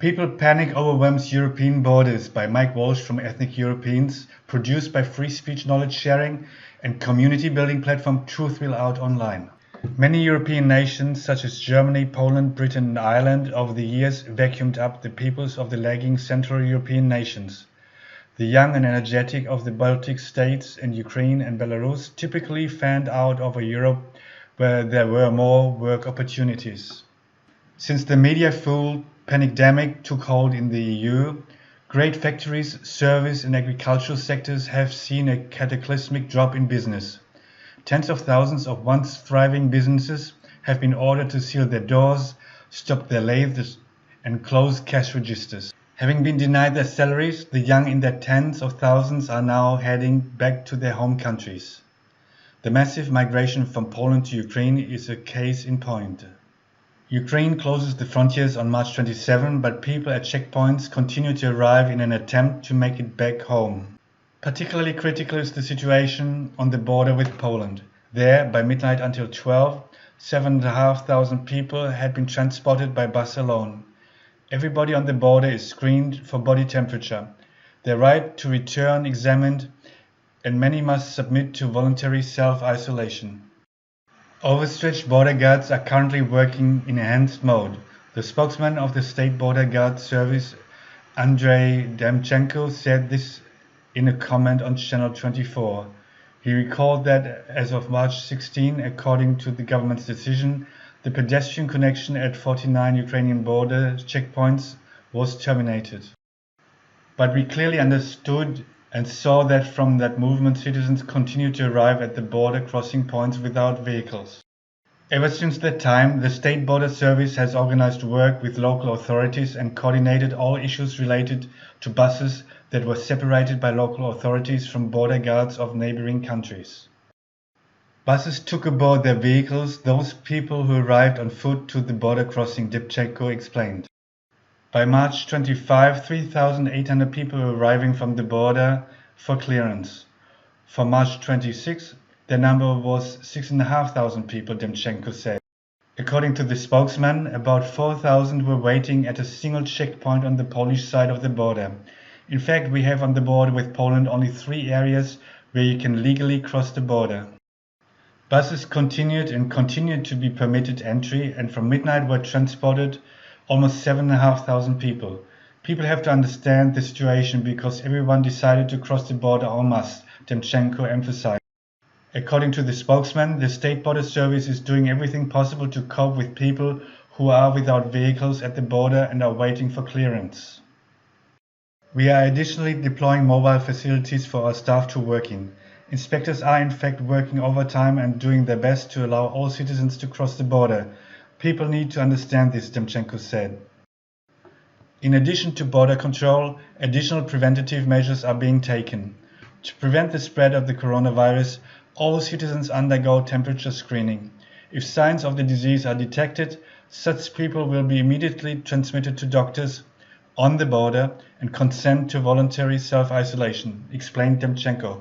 People Panic Overwhelms European Borders by Mike Walsh from Ethnic Europeans, produced by free speech knowledge sharing and community building platform Truth Will Out Online. Many European nations such as Germany, Poland, Britain and Ireland over the years vacuumed up the peoples of the lagging Central European nations. The young and energetic of the Baltic states and Ukraine and Belarus typically fanned out over Europe where there were more work opportunities. Since the media-fueled panicdemic took hold in the EU, great factories, service and agricultural sectors have seen a cataclysmic drop in business. Tens of thousands of once thriving businesses have been ordered to seal their doors, stop their lathes and close cash registers. Having been denied their salaries, the young in their tens of thousands are now heading back to their home countries. The massive migration from Poland to Ukraine is a case in point. Ukraine closes the frontiers on March 27, but people at checkpoints continue to arrive in an attempt to make it back home. Particularly critical is the situation on the border with Poland. There, by midnight until 12, 7,500 people had been transported by bus alone. Everybody on the border is screened for body temperature, their right to return examined, and many must submit to voluntary self-isolation. Overstretched border guards are currently working in enhanced mode. The spokesman of the State Border Guard Service, Andrei Demchenko, said this in a comment on Channel 24. He recalled that as of March 16, according to the government's decision, the pedestrian connection at 49 Ukrainian border checkpoints was terminated. But we clearly understood and saw that from that movement citizens continued to arrive at the border crossing points without vehicles. Ever since that time, the State Border Service has organized work with local authorities and coordinated all issues related to buses that were separated by local authorities from border guards of neighboring countries. Buses took aboard their vehicles those people who arrived on foot to the border crossing, Demchenko explained. By March 25, 3,800 people were arriving from the border for clearance. For March 26, the number was 6,500 people, Demchenko said. According to the spokesman, about 4,000 were waiting at a single checkpoint on the Polish side of the border. In fact, we have on the border with Poland only 3 areas where you can legally cross the border. Buses continued to be permitted entry, and from midnight were transported almost 7,500 people. People have to understand the situation because everyone decided to cross the border en masse, Demchenko emphasized. According to the spokesman, the State Border Service is doing everything possible to cope with people who are without vehicles at the border and are waiting for clearance. We are additionally deploying mobile facilities for our staff to work in. Inspectors are in fact working overtime and doing their best to allow all citizens to cross the border. People need to understand this, Demchenko said. In addition to border control, additional preventative measures are being taken. To prevent the spread of the coronavirus, all citizens undergo temperature screening. If signs of the disease are detected, such people will be immediately transmitted to doctors on the border and consent to voluntary self-isolation, explained Demchenko.